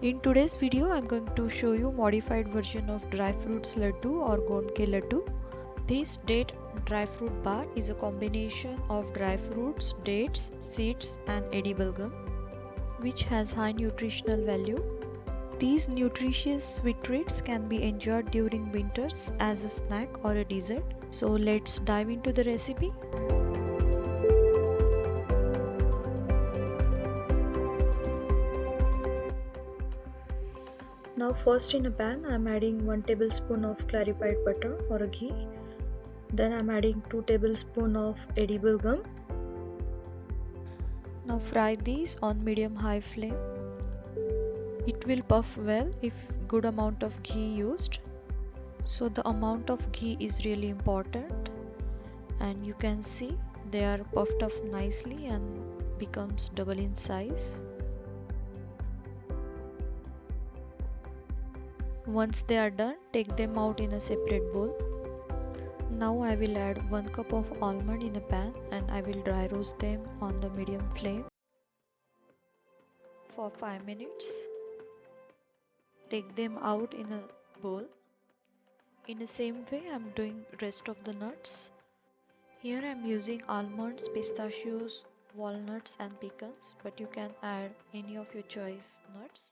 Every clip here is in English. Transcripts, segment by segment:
In today's video, I'm going to show you modified version of dry fruits laddu or gond ke laddu. This date dry fruit bar is a combination of dry fruits, dates, seeds and edible gum, which has high nutritional value. These nutritious sweet treats can be enjoyed during winters as a snack or a dessert. So let's dive into the recipe. Now first in a pan I am adding 1 tablespoon of clarified butter or ghee. Then I am adding 2 tablespoons of edible gum. Now fry these on medium-high flame. It will puff well if good amount of ghee used. So the amount of ghee is really important, and you can see they are puffed up nicely and becomes double in size. Once they are done, take them out in a separate bowl. Now I will add 1 cup of almond in a pan and I will dry roast them on the medium flame for 5 minutes. Take them out in a bowl. In the same way I am doing rest of the nuts. Here I am using almonds, pistachios, walnuts and pecans, but you can add any of your choice nuts.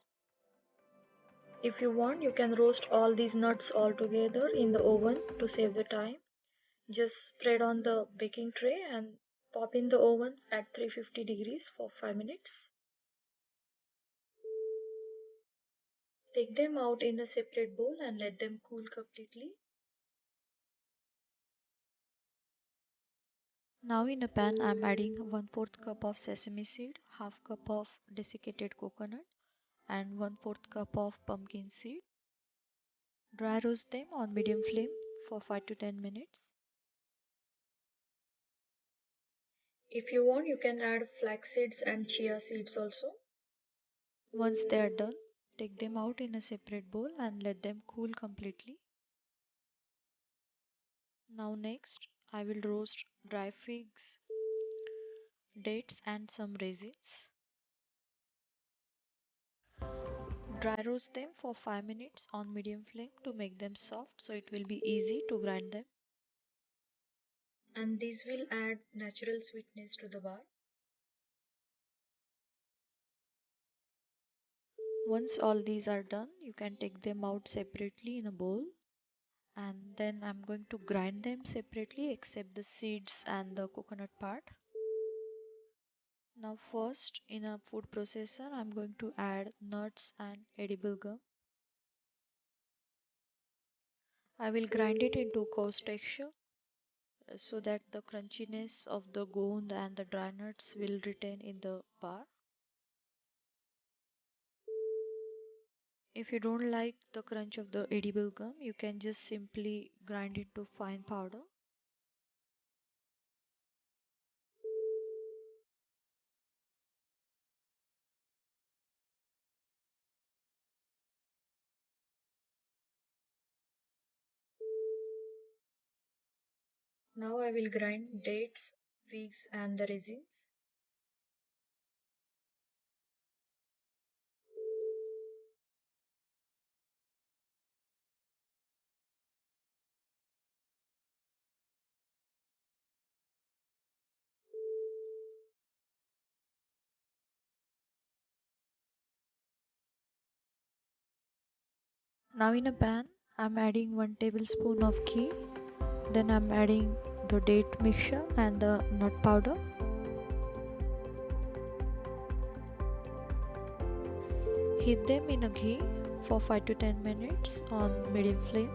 If you want, you can roast all these nuts all together in the oven to save the time. Just spread on the baking tray and pop in the oven at 350 degrees for 5 minutes. Take them out in a separate bowl and let them cool completely. Now in a pan I am adding 1/4 cup of sesame seed, half cup of desiccated coconut and 1/4 cup of pumpkin seed. Dry roast them on medium flame for 5 to 10 minutes. If you want, you can add flax seeds and chia seeds also. Once they are done, take them out in a separate bowl and let them cool completely. Now next, I will roast dry figs, dates and some raisins. Dry roast them for 5 minutes on medium flame to make them soft so it will be easy to grind them. And this will add natural sweetness to the bar. Once all these are done, you can take them out separately in a bowl, and then I'm going to grind them separately except the seeds and the coconut part. Now first in a food processor I'm going to add nuts and edible gum. I will grind it into coarse texture so that the crunchiness of the gond and the dry nuts will retain in the bar. If you don't like the crunch of the edible gum, you can just simply grind it to fine powder. Now I will grind dates, figs and the raisins. Now in a pan, I'm adding 1 tablespoon of ghee. Then I'm adding the date mixture and the nut powder. Heat them in a ghee for 5 to 10 minutes on medium flame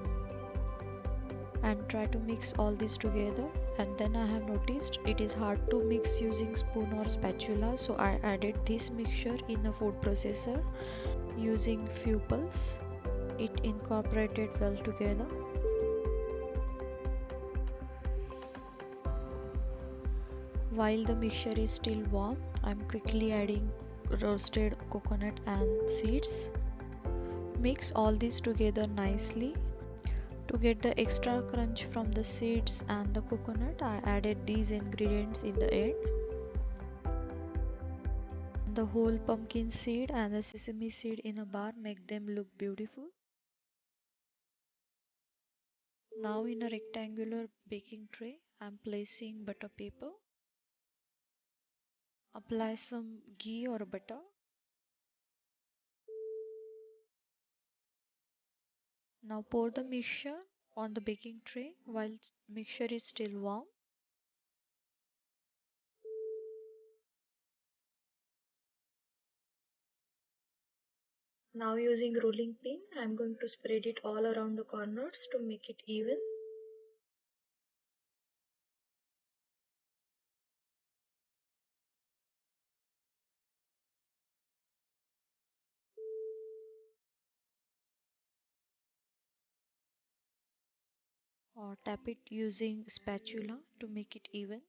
and try to mix all this together. And then I have noticed it is hard to mix using spoon or spatula, so I added this mixture in a food processor using few pulses. It incorporated well together. While the mixture is still warm, I'm quickly adding roasted coconut and seeds. Mix all this together nicely. To get the extra crunch from the seeds and the coconut, I added these ingredients in the end. The whole pumpkin seed and the sesame seed in a bar make them look beautiful. Now in a rectangular baking tray, I'm placing butter paper. Apply some ghee or butter. Now pour the mixture on the baking tray while mixture is still warm. Now using rolling pin, I'm going to spread it all around the corners to make it even. Or tap it using spatula to make it even.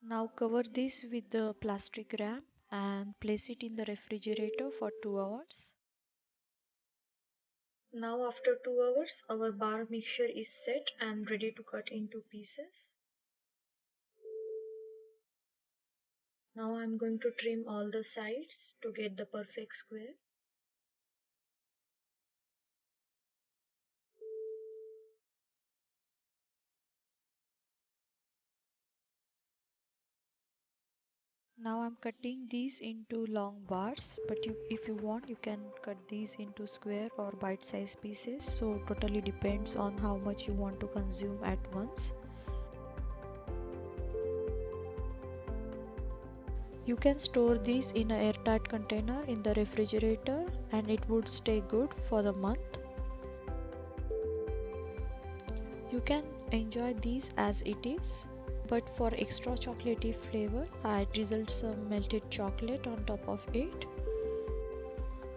Now cover this with the plastic wrap and place it in the refrigerator for 2 hours. Now after 2 hours, our bar mixture is set and ready to cut into pieces. Now I'm going to trim all the sides to get the perfect square. Now I'm cutting these into long bars, but if you want, you can cut these into square or bite-sized pieces. So totally depends on how much you want to consume at once. You can store these in an airtight container in the refrigerator and it would stay good for a month. You can enjoy these as it is, but for extra chocolatey flavor, I drizzled some melted chocolate on top of it.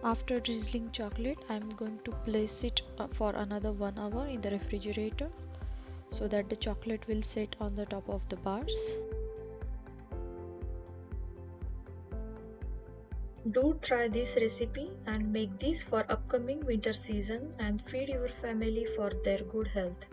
After drizzling chocolate, I'm going to place it for another 1 hour in the refrigerator so that the chocolate will sit on the top of the bars. Do try this recipe and make this for upcoming winter season and feed your family for their good health.